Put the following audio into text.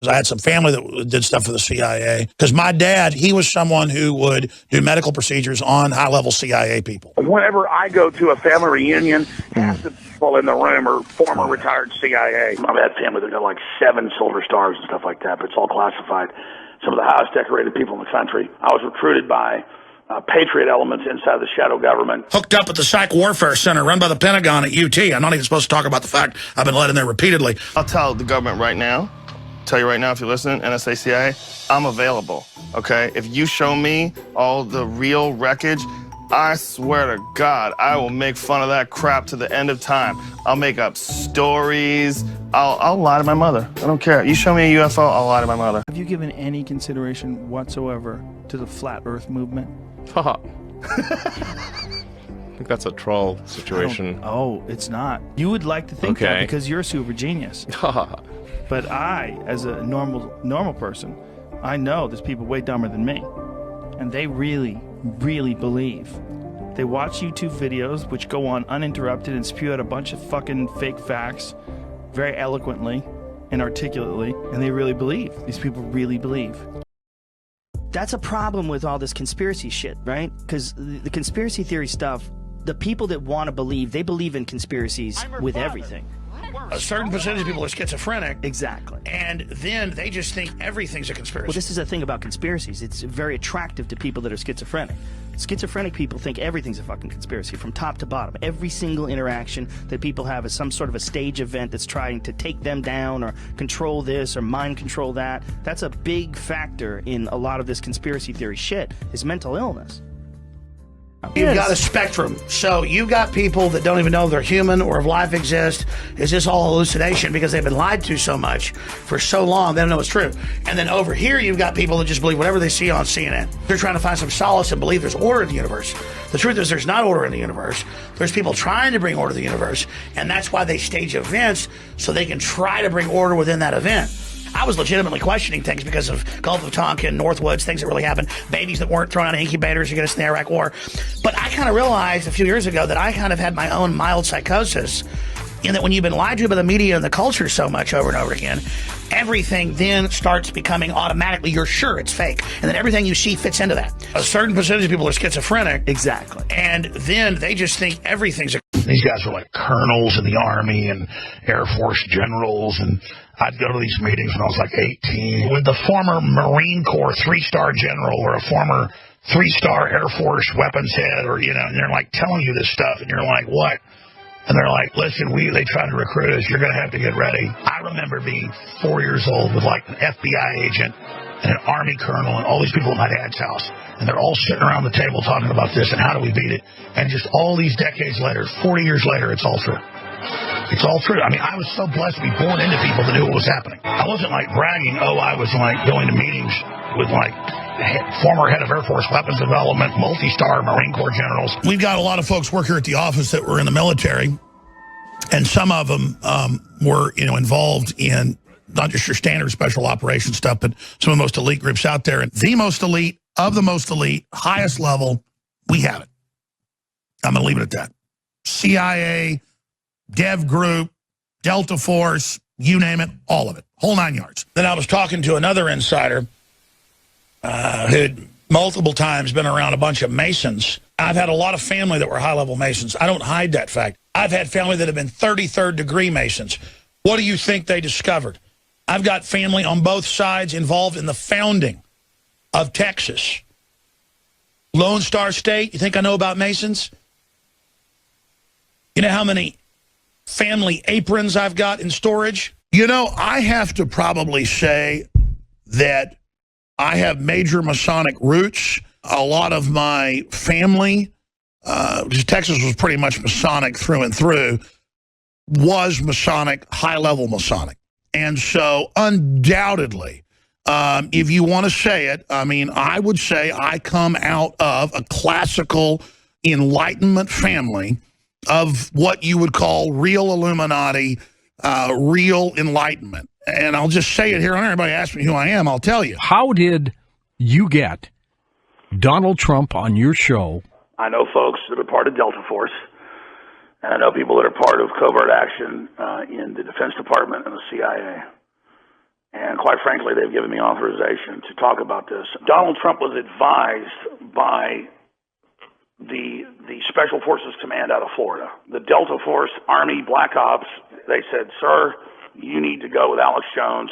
I had some family that did stuff for the CIA. Because my dad, he was someone who would do medical procedures on high-level CIA people. Whenever I go to a family reunion, half the people in the room are former retired CIA. I've had family that got like 7 Silver Stars and stuff like that, but it's all classified. Some of the highest decorated people in the country. I was recruited by patriot elements inside the shadow government. Hooked up at the Psych Warfare Center run by the Pentagon at UT. I'm not even supposed to talk about the fact I've been let in there repeatedly. I'll tell the government right now, tell you right now if you're listening, NSA, CIA, I'm available, okay? If you show me all the real wreckage, I swear to God, I will make fun of that crap to the end of time. I'll make up stories. I'll lie to my mother. I don't care. You show me a UFO, I'll lie to my mother. Have you given any consideration whatsoever to the flat Earth movement? Haha. I think that's a troll situation. Oh, it's not. You would like to think that because you're a super genius. But I, as a normal person, I know there's people way dumber than me. And they really, really believe. They watch YouTube videos, which go on uninterrupted and spew out a bunch of fucking fake facts very eloquently and articulately, and they really believe. These people really believe. That's a problem with all this conspiracy shit, right? Because the conspiracy theory stuff, the people that want to believe, they believe in conspiracies with everything. A certain percentage of people are schizophrenic. Exactly. And then they just think everything's a conspiracy. Well, this is the thing about conspiracies. It's very attractive to people that are schizophrenic. Schizophrenic people think everything's a fucking conspiracy from top to bottom. Every single interaction that people have is some sort of a stage event that's trying to take them down or control this or mind control that. That's a big factor in a lot of this conspiracy theory shit, is mental illness. You've got a spectrum. So you've got people that don't even know they're human or if life exists. Is this all hallucination because they've been lied to so much for so long they don't know it's true. And then over here you've got people that just believe whatever they see on CNN. They're trying to find some solace and believe there's order in the universe. The truth is there's not order in the universe. There's people trying to bring order to the universe, and that's why they stage events so they can try to bring order within that event. I was legitimately questioning things because of Gulf of Tonkin, Northwoods, things that really happened, babies that weren't thrown out of incubators to get us in the Iraq War. But I kind of realized a few years ago that I kind of had my own mild psychosis in that when you've been lied to by the media and the culture so much over and over again, everything then starts becoming automatically, you're sure it's fake. And then everything you see fits into that. A certain percentage of people are schizophrenic. Exactly. And then they just think everything's a... These guys were like colonels in the Army and Air Force generals, and I'd go to these meetings when I was like 18 with the former Marine Corps 3-star general or a former 3-star Air Force weapons head, or, you know, and they're like telling you this stuff, and you're like, what? And they're like, listen, they tried to recruit us. You're going to have to get ready. I remember being 4 years old with like an FBI agent and an Army colonel and all these people at my dad's house. And they're all sitting around the table talking about this and how do we beat it. And just all these decades later, 40 years later, it's all true. It's all true. I mean, I was so blessed to be born into people that knew what was happening. I wasn't like bragging, I was like going to meetings with like former head of Air Force weapons development, multi-star Marine Corps generals. We've got a lot of folks work here at the office that were in the military, and some of them were, involved in not just your standard special operations stuff, but some of the most elite groups out there. And the most elite of the most elite, highest level, we have it. I'm going to leave it at that. CIA, Dev Group, Delta Force, you name it, all of it, whole 9 yards. Then I was talking to another insider who'd multiple times been around a bunch of Masons. I've had a lot of family that were high-level Masons. I don't hide that fact. I've had family that have been 33rd degree Masons. What do you think they discovered? I've got family on both sides involved in the founding of Texas. Lone Star State, you think I know about Masons? You know how many family aprons I've got in storage? You know, I have to probably say that I have major Masonic roots. A lot of my family, because Texas was pretty much Masonic through and through, was Masonic, high-level Masonic. And so undoubtedly, if you want to say it, I mean, I would say I come out of a classical Enlightenment family of what you would call real Illuminati, real Enlightenment. And I'll just say it here on everybody asks me who I am, I'll tell you. How did you get Donald Trump on your show? I know folks that are part of Delta Force, and I know people that are part of covert action in the Defense Department and the CIA. And quite frankly, they've given me authorization to talk about this. Donald Trump was advised by the Special Forces Command out of Florida, the Delta Force, Army, Black Ops. They said, sir, you need to go with Alex Jones